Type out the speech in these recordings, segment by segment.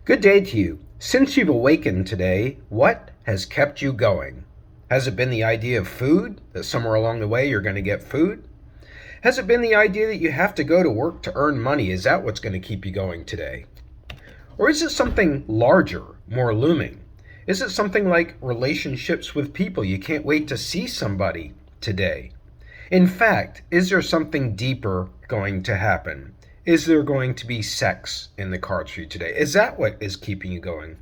Good day to you. Since you've awakened today, what has kept you going? Has it been the idea of food, that somewhere along the way you're going to get food? Has it been the idea that you have to go to work to earn money? Is that what's going to keep you going today? Or is it something larger, more looming? Is it something like relationships with people? You can't wait to see somebody today. In fact, is there something deeper going to happen? Is there going to be sex in the cards for you today? Is that what is keeping you going?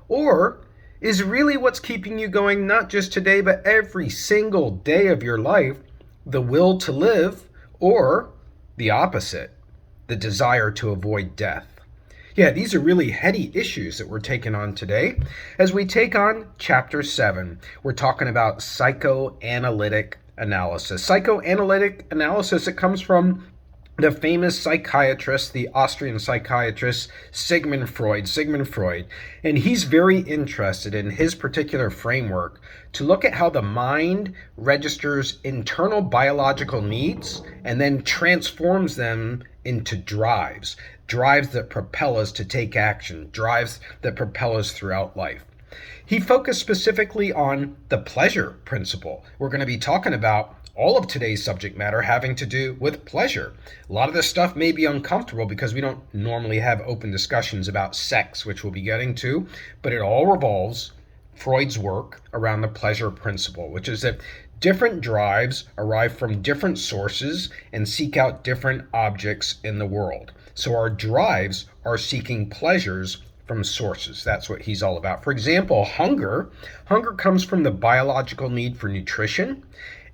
Or is really what's keeping you going not just today, but every single day of your life, the will to live, or the opposite, the desire to avoid death? Yeah, these are really heady issues that we're taking on today. As we take on Chapter 7, we're talking about psychoanalytic analysis. Psychoanalytic analysis, it comes from the famous psychiatrist, the Austrian psychiatrist, Sigmund Freud, and he's very interested in his particular framework to look at how the mind registers internal biological needs and then transforms them into drives that propel us to take action, drives that propel us throughout life. He focused specifically on the pleasure principle. We're going to be talking about all of today's subject matter having to do with pleasure. A lot of this stuff may be uncomfortable because we don't normally have open discussions about sex, which we'll be getting to, but it all revolves Freud's work around the pleasure principle, which is that different drives arrive from different sources and seek out different objects in the world. So our drives are seeking pleasures from sources. That's what he's all about. For example, hunger. Hunger comes from the biological need for nutrition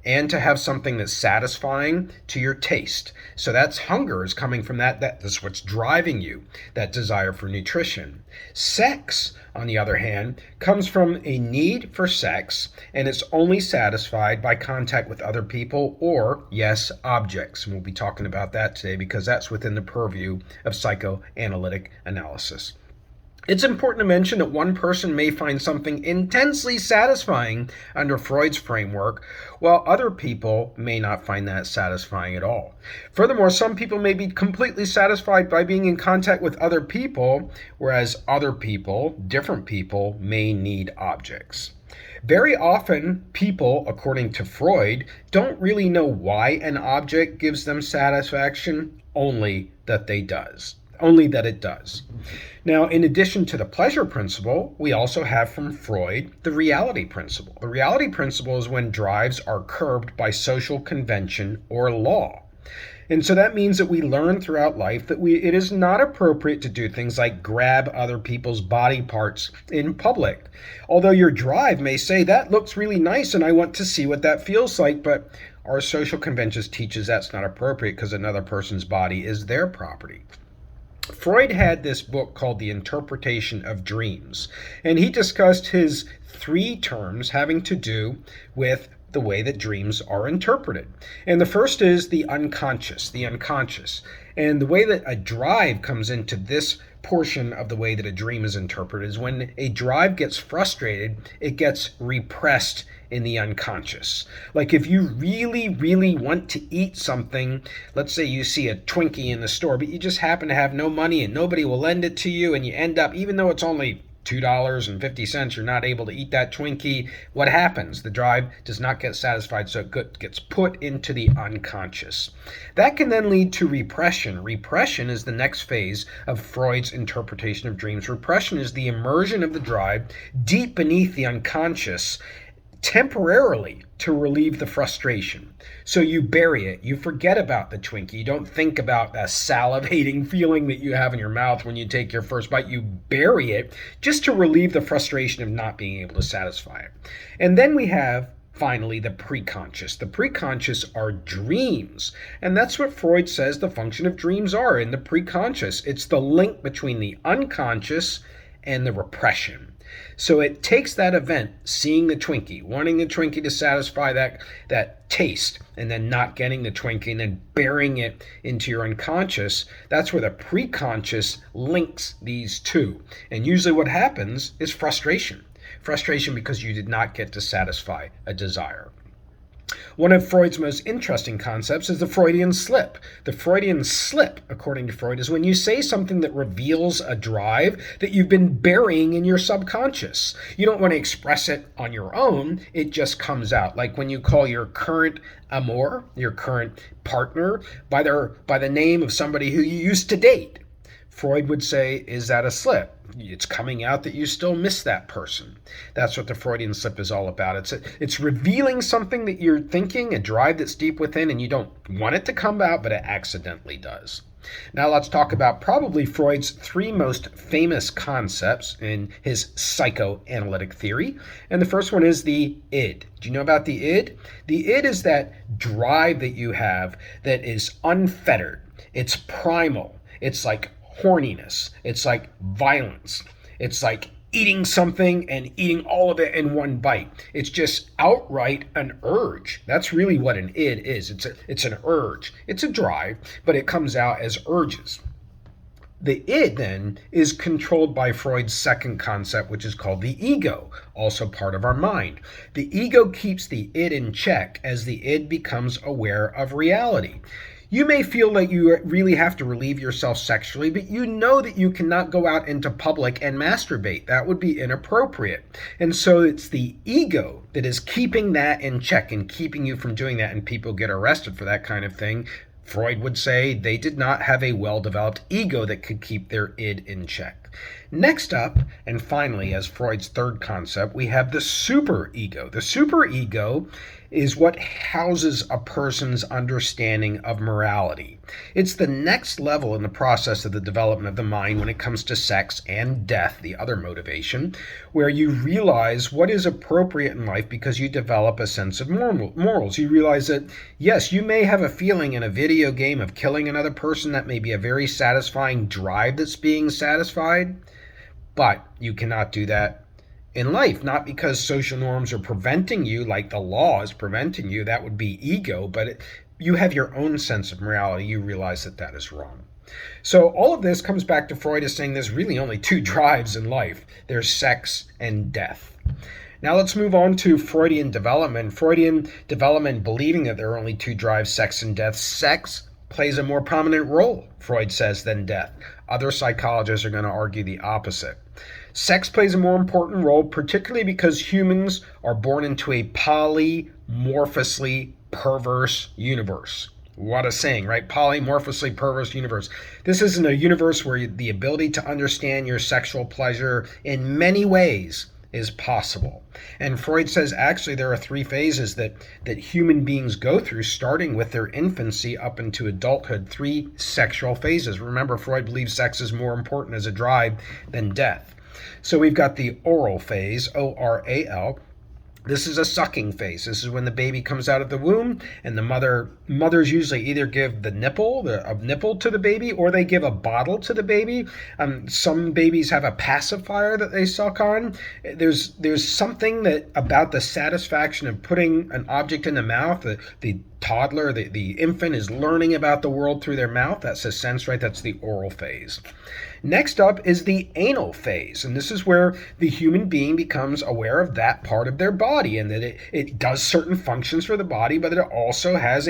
and to have something that's satisfying to your taste. So that's hunger is coming from that's what's driving you, that desire for nutrition. Sex, on the other hand, comes from a need for sex, and it's only satisfied by contact with other people or, yes, objects. And we'll be talking about that today because that's within the purview of psychoanalytic analysis. It's important to mention that one person may find something intensely satisfying under Freud's framework, while other people may not find that satisfying at all. Furthermore, some people may be completely satisfied by being in contact with other people, whereas other people, different people, may need objects. Very often, people, according to Freud, don't really know why an object gives them satisfaction, only that it does. Now, in addition to the pleasure principle, we also have from Freud the reality principle. The reality principle is when drives are curbed by social convention or law. And so that means that we learn throughout life that it is not appropriate to do things like grab other people's body parts in public. Although your drive may say, that looks really nice and I want to see what that feels like, but our social conventions teaches that's not appropriate because another person's body is their property. Freud had this book called The Interpretation of Dreams, and he discussed his 3 terms having to do with the way that dreams are interpreted. And the first is the unconscious. And the way that a drive comes into this portion of the way that a dream is interpreted is when a drive gets frustrated, it gets repressed in the unconscious. Like if you really, really want to eat something, let's say you see a Twinkie in the store, but you just happen to have no money and nobody will lend it to you, and you end up, even though it's only $2.50, you're not able to eat that Twinkie. What happens? The drive does not get satisfied, so it gets put into the unconscious. That can then lead to repression. Repression is the next phase of Freud's interpretation of dreams. Repression is the immersion of the drive deep beneath the unconscious, temporarily to relieve the frustration. So you bury it. You forget about the Twinkie. You don't think about that salivating feeling that you have in your mouth when you take your first bite. You bury it just to relieve the frustration of not being able to satisfy it. And then we have, finally, the preconscious. The preconscious are dreams. And that's what Freud says the function of dreams are in the preconscious. It's the link between the unconscious and the repression. So it takes that event, seeing the Twinkie, wanting the Twinkie to satisfy that taste, and then not getting the Twinkie, and then burying it into your unconscious. That's where the preconscious links these two. And usually what happens is frustration. Frustration because you did not get to satisfy a desire. One of Freud's most interesting concepts is the Freudian slip. The Freudian slip, according to Freud, is when you say something that reveals a drive that you've been burying in your subconscious. You don't want to express it on your own, it just comes out. Like when you call your current amour, your current partner, by the name of somebody who you used to date. Freud would say, is that a slip? It's coming out that you still miss that person. That's what the Freudian slip is all about. It's revealing something that you're thinking, a drive that's deep within, and you don't want it to come out, but it accidentally does. Now let's talk about probably Freud's three most famous concepts in his psychoanalytic theory. And the first one is the id. Do you know about the id? The id is that drive that you have that is unfettered. It's primal. It's like horniness. It's like violence. It's like eating something and eating all of it in one bite. It's just outright an urge. That's really what an id is. It's an urge. It's a drive, but it comes out as urges. The id then is controlled by Freud's second concept, which is called the ego, also part of our mind. The ego keeps the id in check as the id becomes aware of reality. You may feel like you really have to relieve yourself sexually, but you know that you cannot go out into public and masturbate. That would be inappropriate. And so it's the ego that is keeping that in check and keeping you from doing that, and people get arrested for that kind of thing. Freud would say they did not have a well-developed ego that could keep their id in check. Next up, and finally, as Freud's third concept, we have the superego. The superego is what houses a person's understanding of morality. It's the next level in the process of the development of the mind when it comes to sex and death, the other motivation, where you realize what is appropriate in life because you develop a sense of morals. You realize that, yes, you may have a feeling in a video game of killing another person that may be a very satisfying drive that's being satisfied, but you cannot do that in life, not because social norms are preventing you, like the law is preventing you. That would be ego, but you have your own sense of morality. You realize that that is wrong. So all of this comes back to Freud as saying there's really only two drives in life. There's sex and death. Now let's move on to Freudian development. Freudian development believing that there are only two drives, sex and death. Sex plays a more prominent role, Freud says, than death. Other psychologists are going to argue the opposite. Sex plays a more important role, particularly because humans are born into a polymorphously perverse universe. What a saying, right? Polymorphously perverse universe. This isn't a universe where the ability to understand your sexual pleasure in many ways is possible. And Freud says actually there are three phases that human beings go through, starting with their infancy up into adulthood, three sexual phases. Remember, Freud believes sex is more important as a drive than death. So we've got the oral phase, O-R-A-L. This is a sucking phase. This is when the baby comes out of the womb, and the mothers usually either give a nipple to the baby, or they give a bottle to the baby. Some babies have a pacifier that they suck on. There's something that about the satisfaction of putting an object in the mouth. The toddler, the infant is learning about the world through their mouth. That's a sense, right? That's the oral phase. Next up is the anal phase, and this is where the human being becomes aware of that part of their body and that it does certain functions for the body, but it also has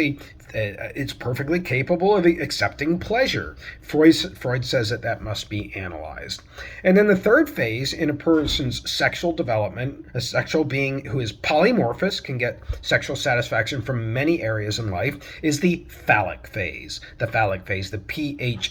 it's perfectly capable of accepting pleasure. Freud says that must be analyzed. And then the third phase in a person's sexual development, a sexual being who is polymorphous, can get sexual satisfaction from many areas in life, is the phallic phase. The phallic phase, the P-H-A-L-L-I-C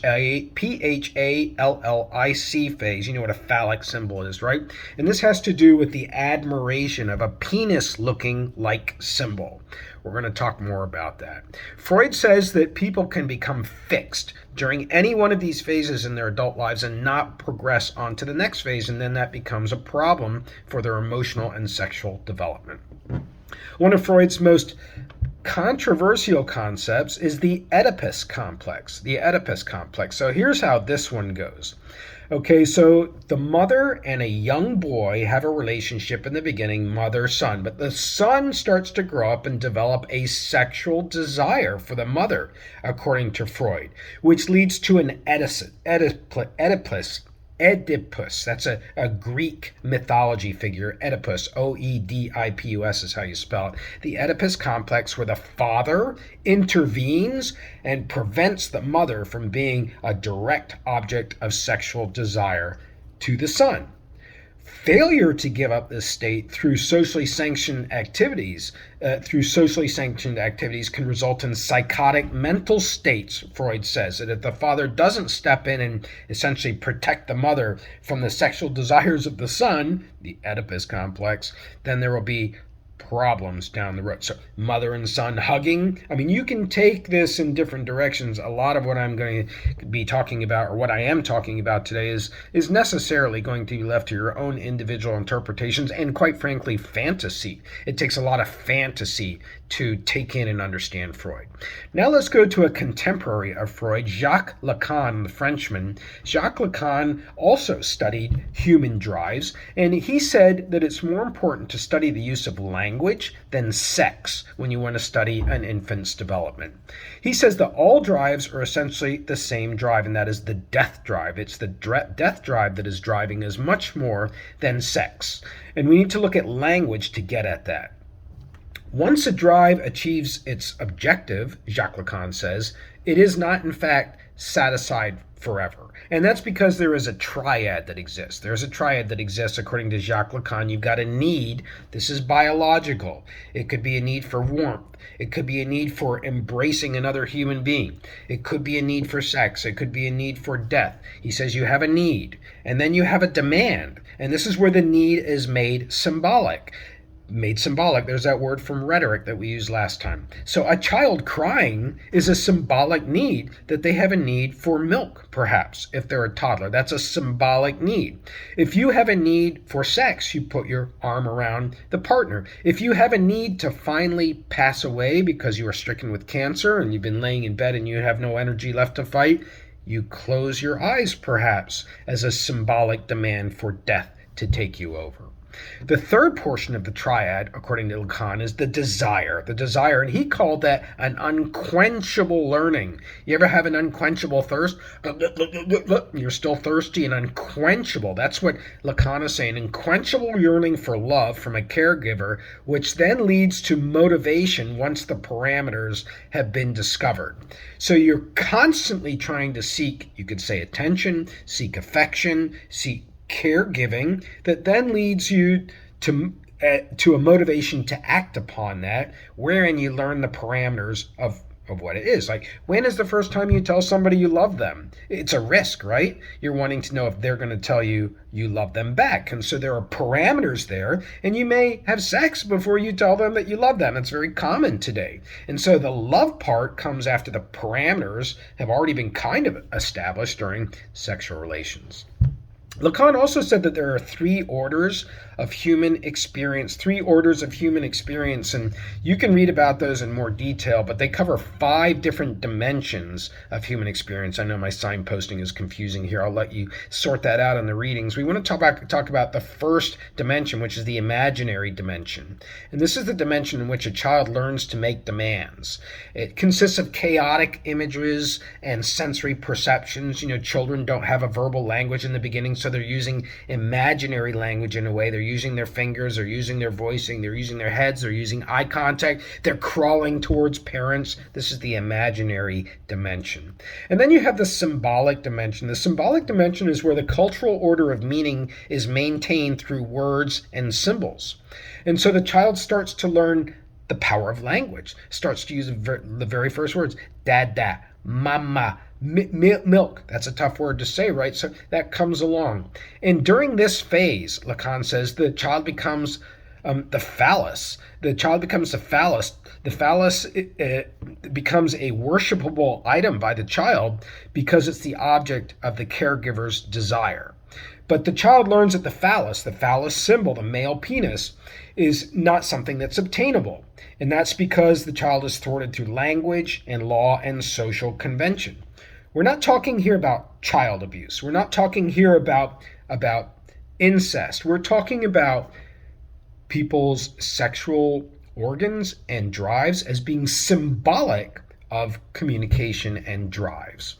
phase. You know what a phallic symbol is, right? And this has to do with the admiration of a penis-looking like symbol. We're going to talk more about that. Freud says that people can become fixed during any one of these phases in their adult lives and not progress on to the next phase, and then that becomes a problem for their emotional and sexual development. One of Freud's most controversial concepts is the Oedipus Complex. The Oedipus Complex. So here's how this one goes. Okay, so the mother and a young boy have a relationship in the beginning, mother-son, but the son starts to grow up and develop a sexual desire for the mother, according to Freud, which leads to an Oedipus Oedipus. That's a Greek mythology figure. Oedipus, Oedipus is how you spell it. The Oedipus complex, where the father intervenes and prevents the mother from being a direct object of sexual desire to the son. Failure to give up this state through socially sanctioned activities can result in psychotic mental states, Freud says. That if the father doesn't step in and essentially protect the mother from the sexual desires of the son, the Oedipus complex, then there will be problems down the road. So mother and son hugging. I mean, you can take this in different directions. A lot of what I'm going to be talking about, or what I am talking about today, is necessarily going to be left to your own individual interpretations and, quite frankly, fantasy. It takes a lot of fantasy to take in and understand Freud. Now let's go to a contemporary of Freud, Jacques Lacan, the Frenchman. Jacques Lacan also studied human drives, and he said that it's more important to study the use of language than sex when you want to study an infant's development. He says that all drives are essentially the same drive, and that is the death drive. It's the death drive that is driving as much more than sex. And we need to look at language to get at that. Once a drive achieves its objective, Jacques Lacan says, it is not in fact satisfied forever. And that's because there is a triad that exists. There's a triad that exists according to Jacques Lacan. You've got a need. This is biological. It could be a need for warmth. It could be a need for embracing another human being. It could be a need for sex. It could be a need for death. He says you have a need, and then you have a demand. And this is where the need is made symbolic. There's that word from rhetoric that we used last time. So a child crying is a symbolic need, that they have a need for milk, perhaps, if they're a toddler. That's a symbolic need. If you have a need for sex, you put your arm around the partner. If you have a need to finally pass away because you are stricken with cancer and you've been laying in bed and you have no energy left to fight, you close your eyes, perhaps, as a symbolic demand for death to take you over. The third portion of the triad, according to Lacan, is the desire. And he called that an unquenchable learning. You ever have an unquenchable thirst? You're still thirsty and unquenchable. That's what Lacan is saying. Unquenchable yearning for love from a caregiver, which then leads to motivation once the parameters have been discovered. So you're constantly trying to seek, you could say, attention, seek affection, seek caregiving, that then leads you to a motivation to act upon that, wherein you learn the parameters of what it is. Like, when is the first time you tell somebody you love them? It's a risk, right? You're wanting to know if they're going to tell you you love them back. And so there are parameters there, and you may have sex before you tell them that you love them. It's very common today. And so the love part comes after the parameters have already been kind of established during sexual relations. Lacan also said that there are three orders of human experience, and you can read about those in more detail, but they cover 5 different dimensions of human experience. I know my signposting is confusing here. I'll let you sort that out in the readings. We want to talk about the first dimension, which is the imaginary dimension. And this is the dimension in which a child learns to make demands. It consists of chaotic images and sensory perceptions. Children don't have a verbal language in the beginning, so they're using imaginary language in a way. They're using their fingers, they're using their voicing, they're using their heads, they're using eye contact, they're crawling towards parents. This is the imaginary dimension. And then you have the symbolic dimension. The symbolic dimension is where the cultural order of meaning is maintained through words and symbols. And so the child starts to learn the power of language, starts to use the very first words, dada, mama, milk. That's a tough word to say, right? So that comes along. And during this phase, Lacan says, the child becomes the phallus. The child becomes the phallus. The phallus becomes a worshipable item by the child because it's the object of the caregiver's desire. But the child learns that the phallus symbol, the male penis, is not something that's obtainable. And that's because the child is thwarted through language and law and social convention. We're not talking here about child abuse. We're not talking here about incest. We're talking about people's sexual organs and drives as being symbolic of communication and drives.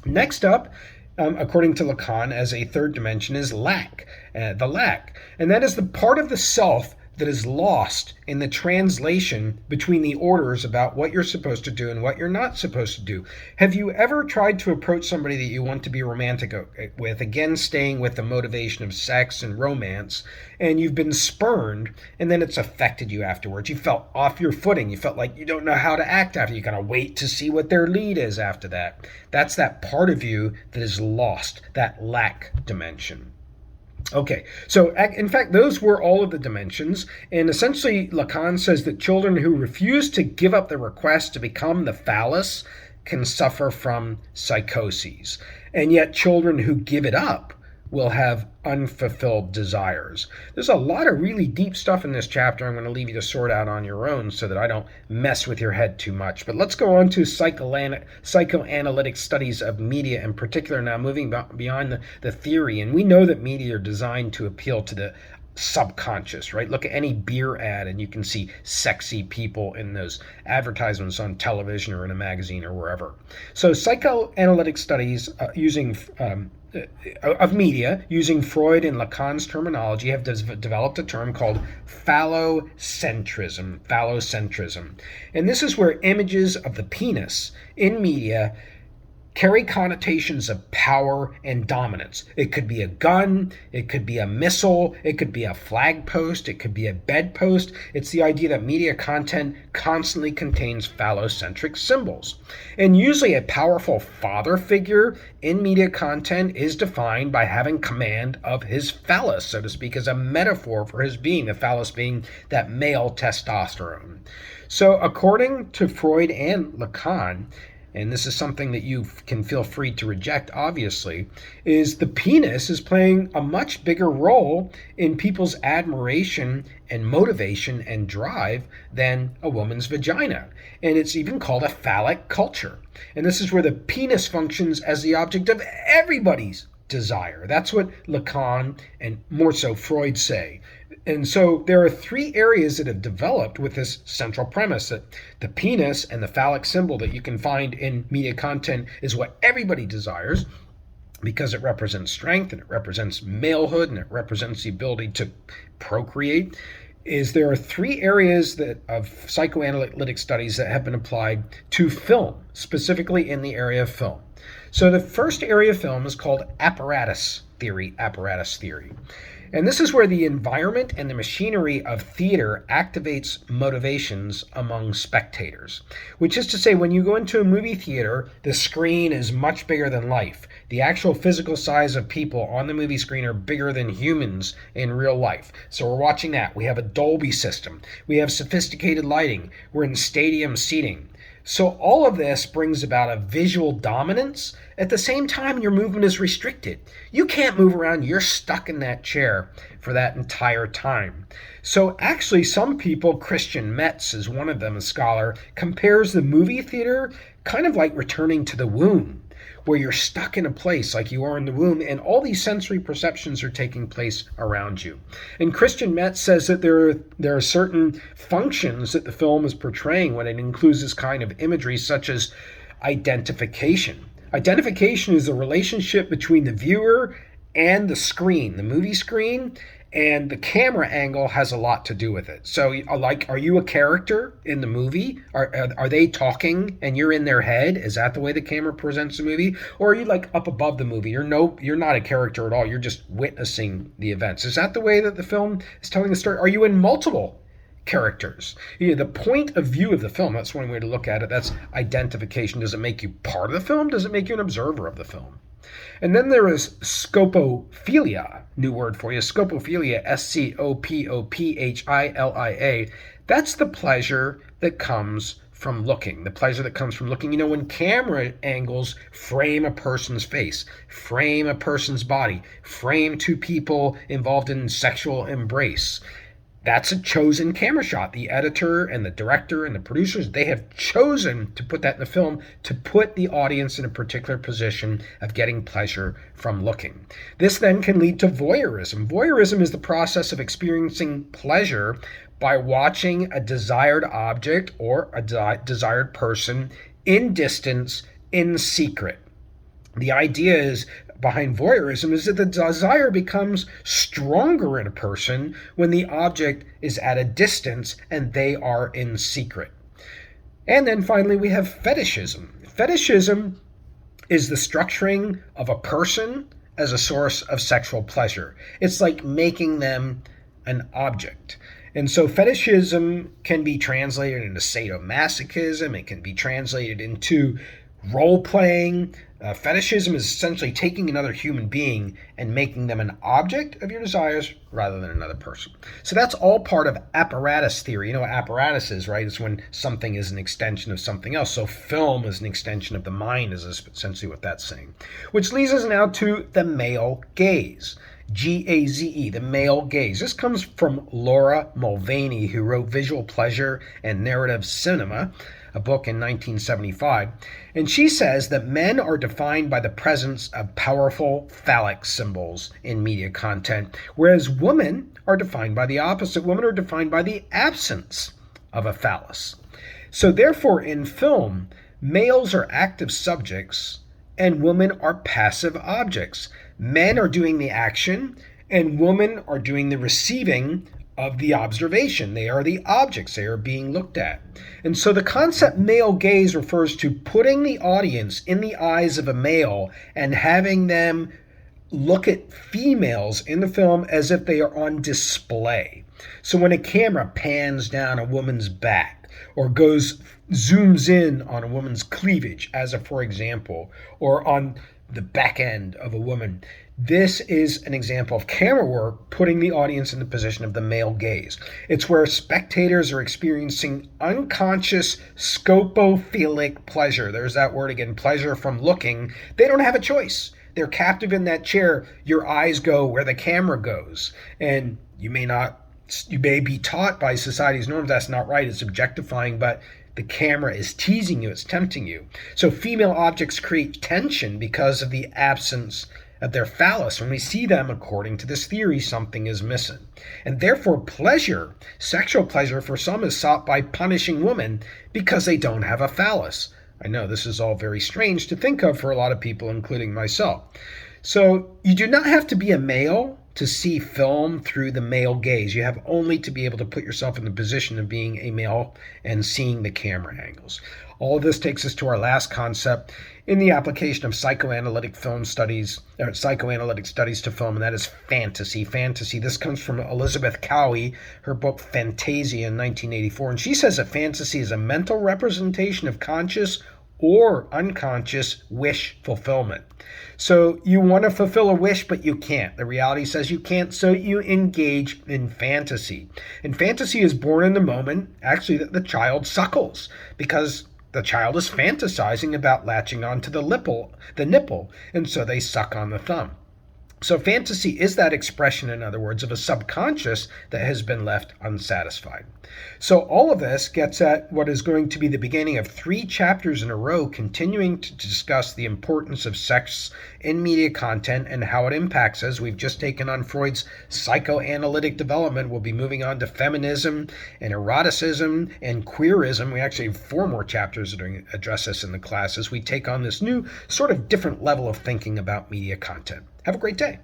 Next up according to Lacan, as a third dimension is lack, the lack. And that is the part of the self that is lost in the translation between the orders about what you're supposed to do and what you're not supposed to do. Have you ever tried to approach somebody that you want to be romantic with, again staying with the motivation of sex and romance, and you've been spurned, and then it's affected you afterwards? You felt off your footing. You felt like you don't know how to act after. You gotta wait to see what their lead is after that. That's that part of you that is lost, that lack dimension. Okay, so in fact, those were all of the dimensions, and essentially Lacan says that children who refuse to give up the request to become the phallus can suffer from psychoses, and yet children who give it up will have unfulfilled desires. There's a lot of really deep stuff in this chapter. I'm going to leave you to sort out on your own so that I don't mess with your head too much. But let's go on to psychoanalytic studies of media in particular now, moving beyond the theory. And we know that media are designed to appeal to the subconscious, right? Look at any beer ad and you can see sexy people in those advertisements on television or in a magazine or wherever. So psychoanalytic studies of media, using Freud and Lacan's terminology, have developed a term called phallocentrism. And this is where images of the penis in media carry connotations of power and dominance. It could be a gun, it could be a missile, it could be a flag post, it could be a bedpost. It's the idea that media content constantly contains phallocentric symbols. And usually a powerful father figure in media content is defined by having command of his phallus, so to speak, as a metaphor for his being, the phallus being that male testosterone. So according to Freud and Lacan, and this is something that you can feel free to reject, obviously, is the penis is playing a much bigger role in people's admiration and motivation and drive than a woman's vagina. And it's even called a phallic culture. And this is where the penis functions as the object of everybody's desire. That's what Lacan and more so Freud say. And so there are three areas that have developed with this central premise that the penis and the phallic symbol that you can find in media content is what everybody desires, because it represents strength and it represents malehood and it represents the ability to procreate. There are three areas of psychoanalytic studies that have been applied to film, specifically in the area of film. So the first area of film is called Apparatus Theory. And this is where the environment and the machinery of theater activates motivations among spectators. Which is to say, when you go into a movie theater, the screen is much bigger than life. The actual physical size of people on the movie screen are bigger than humans in real life. So we're watching that. We have a Dolby system. We have sophisticated lighting. We're in stadium seating. So all of this brings about a visual dominance. At the same time, your movement is restricted. You can't move around. You're stuck in that chair for that entire time. So actually, some people, Christian Metz is one of them, a scholar, compares the movie theater kind of like returning to the womb, where you're stuck in a place like you are in the womb, and all these sensory perceptions are taking place around you. And Christian Metz says that there are certain functions that the film is portraying when it includes this kind of imagery, such as identification. Identification is the relationship between the viewer and the screen, the movie screen, and the camera angle has a lot to do with it. So, like, are you a character in the movie? Are they talking and you're in their head? Is that the way the camera presents the movie? Or are you like up above the movie? You're not a character at all. You're just witnessing the events. Is that the way that the film is telling the story? Are you in multiple characters? The point of view of the film, that's one way to look at it. That's identification. Does it make you part of the film? Does it make you an observer of the film? And then there is scopophilia, new word for you, scopophilia, scopophilia. That's the pleasure that comes from looking, when camera angles frame a person's face, frame a person's body, frame two people involved in sexual embrace. That's a chosen camera shot. The editor and the director and the producers, they have chosen to put that in the film to put the audience in a particular position of getting pleasure from looking. This then can lead to voyeurism. Voyeurism is the process of experiencing pleasure by watching a desired object or a desired person in distance, in secret. The idea is behind voyeurism is that the desire becomes stronger in a person when the object is at a distance and they are in secret. And then finally, we have fetishism. Fetishism is the structuring of a person as a source of sexual pleasure. It's like making them an object. And so fetishism can be translated into sadomasochism. It can be translated into role-playing. Fetishism is essentially taking another human being and making them an object of your desires rather than another person. So that's all part of apparatus theory. You know what apparatus is, right? It's when something is an extension of something else. So film is an extension of the mind is essentially what that's saying. Which leads us now to the male gaze. G-A-Z-E, the male gaze. This comes from Laura Mulvaney, who wrote Visual Pleasure and Narrative Cinema, a book in 1975. And she says that men are defined by the presence of powerful phallic symbols in media content, whereas women are defined by the opposite. Women are defined by the absence of a phallus. So therefore, in film, males are active subjects and women are passive objects. Men are doing the action and women are doing the receiving of the observation. They are the objects. They are being looked at. And so the concept male gaze refers to putting the audience in the eyes of a male and having them look at females in the film as if they are on display. So when a camera pans down a woman's back or zooms in on a woman's cleavage, as a for example, or on the back end of a woman, this is an example of camera work putting the audience in the position of the male gaze. It's where spectators are experiencing unconscious scopophilic pleasure. There's that word again, pleasure from looking. They don't have a choice. They're captive in that chair. Your eyes go where the camera goes. And you may be taught by society's norms that's not right. It's objectifying, but the camera is teasing you. It's tempting you. So female objects create tension because of the absence of their phallus. When we see them, according to this theory, something is missing. And therefore pleasure, sexual pleasure for some is sought by punishing women because they don't have a phallus. I know this is all very strange to think of for a lot of people, including myself. So you do not have to be a male to see film through the male gaze. You have only to be able to put yourself in the position of being a male and seeing the camera angles. All of this takes us to our last concept in the application of psychoanalytic studies to film, and that is fantasy. Fantasy. This comes from Elizabeth Cowie, her book Fantasia in 1984, and she says that fantasy is a mental representation of conscious or unconscious wish fulfillment. So you want to fulfill a wish, but you can't. The reality says you can't, so you engage in fantasy. And fantasy is born in the moment, actually, that the child suckles, because the child is fantasizing about latching onto the nipple, and so they suck on the thumb. So fantasy is that expression, in other words, of a subconscious that has been left unsatisfied. So all of this gets at what is going to be the beginning of 3 chapters in a row, continuing to discuss the importance of sex in media content and how it impacts us. We've just taken on Freud's psychoanalytic development. We'll be moving on to feminism and eroticism and queerism. We actually have 4 more chapters that address this in the class as we take on this new sort of different level of thinking about media content. Have a great day.